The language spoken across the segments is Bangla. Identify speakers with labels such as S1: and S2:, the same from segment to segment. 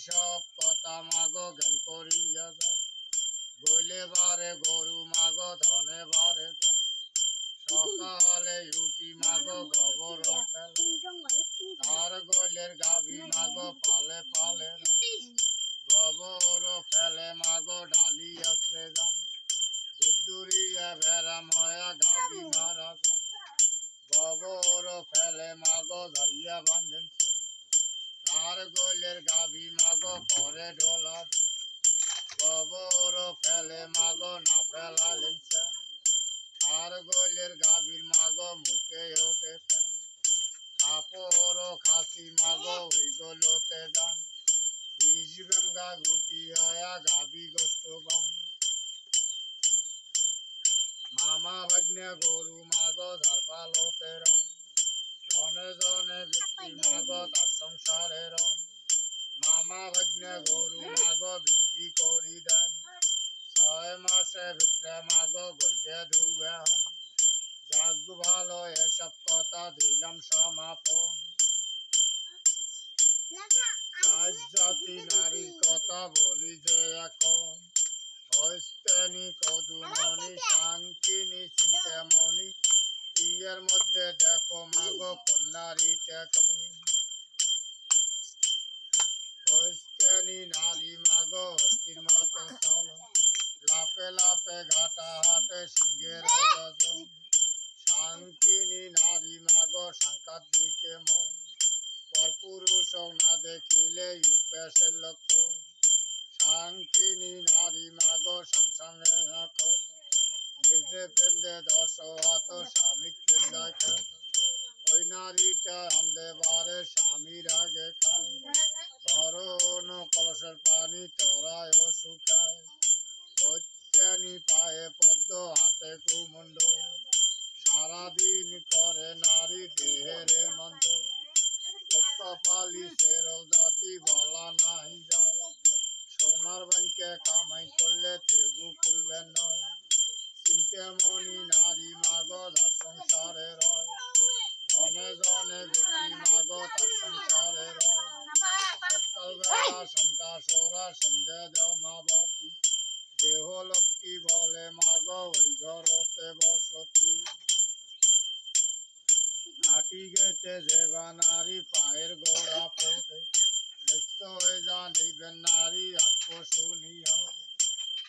S1: সব কথা মাগো জ্ঞান করিয়া যাও, গইলে বারে গরু মাগো ধনে বারে যাও, সকালে উঠি মাগো গোবর আর গইলের গাভী মাগো পালে পালে গোবর ফেলে মাগো ডালি আশ্রে যান, দুদুরিয়া ভেড়া ময়া গাভী মারা যান, গোবর ফেলে মাগো ধরিয়া বাঁধেন তার গইলের গাভী মাগো পরে ঢোলা গোবর ফেলে মাগো না ফেলালেন তার গইলের গাভীর মাগো মুখে ওঠে কাপড় খাসি মাগো ওই গলোতে যান, বিষ গঙ্গা গুটি আয়া গাভী গোষ্ঠবান, মামা ভাগ্নে গরু মাগো ঝাড়পালতে রন, ধনে জনে বৃদ্ধি মাগো তার সংসারে রন, মামা ভাগ্নে গরু মাগো বিক্রি করি দেন, 6 মাসে ভিতরে মাগো গলতে ধুবে যাক ভালো এসব কথা দিলাম সমাপন। জাতি নারীর কথা বলি যে এখন হস্তেনি কদুমনি শান্তিনি চিন্তামণি, ইয়ের মধ্যে দেখো মাগো কন্যারি টেকমনি, হস্তেনি নারী মাগো হস্তির মতো চল, লাপে লাপে ঘাটা হাটে সিংহের গজন, শান্তিনি নারী মাগো সাংকার দিকে মন, পরপুরুষ না দেখিলে উপেশের লক্ষণ, শান্তিনি নারী মাগো সংসঙ্গে নিজে পেন্দে 10 হাত স্বামী কেন্দ্রায় খেত, ওই নারীটা আন্দে বারে স্বামীর আগে খায়, ধরন কলসের পানি তরায় ও শুকায়, হত্যানি পায়ে পদ্ম হাতে কুমন্ড, সারাদিন করে নারী দেহেরে মন্দ, কপালি সেরল জাতি বলা নাই যায়, সোনার ব্যাংকে কামাই করলে তেবু খুলবে নয়, চিন্তামণি নারী মাগো তার সংসারে রয়, ধনে জনে বিক্রি মাগো তার সংসারে রয়, সকালবেলা সন্ধ্যা সোরা সন্ধে দেও মা বাতি, দেহ লক্ষ্মী বলে মাগো ওই ঘরতে বসতি, হাঁটি গেতে যেবা নারী পায়ের গোড়া ফোটে, নিশ্চয় জানিবেন নারী আত্ম শুনিও,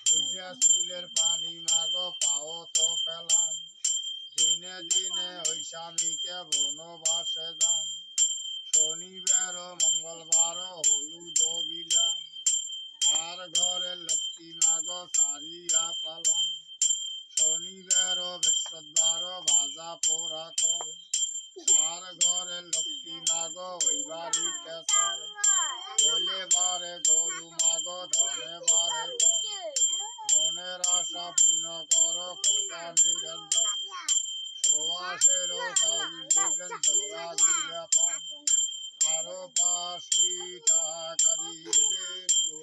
S1: ভিজা চুলের পানি মাগো পাও তো ফেলান, দিনে দিনে ওই স্বামীকে বনবাসে যান, শনিবার মঙ্গলবার হলুদ বিলান, আর ঘরে লক্ষ্মী মাগো সারিয়া পালান, শনিবার বৃহস্পতিবার ভাজা পোড়া করে, আর ঘরে লক্ষ্মী মাগো ওই বাড়িতে সারে, বলে বারে গরু মাগো ধনে বারে মনের আশা পূর্ণ করো খোদা নিরঞ্জন, সোয়াশের চাউল দিবেন জোড়া দিবে পান, আরো 5টি টাকা দিবেন গো।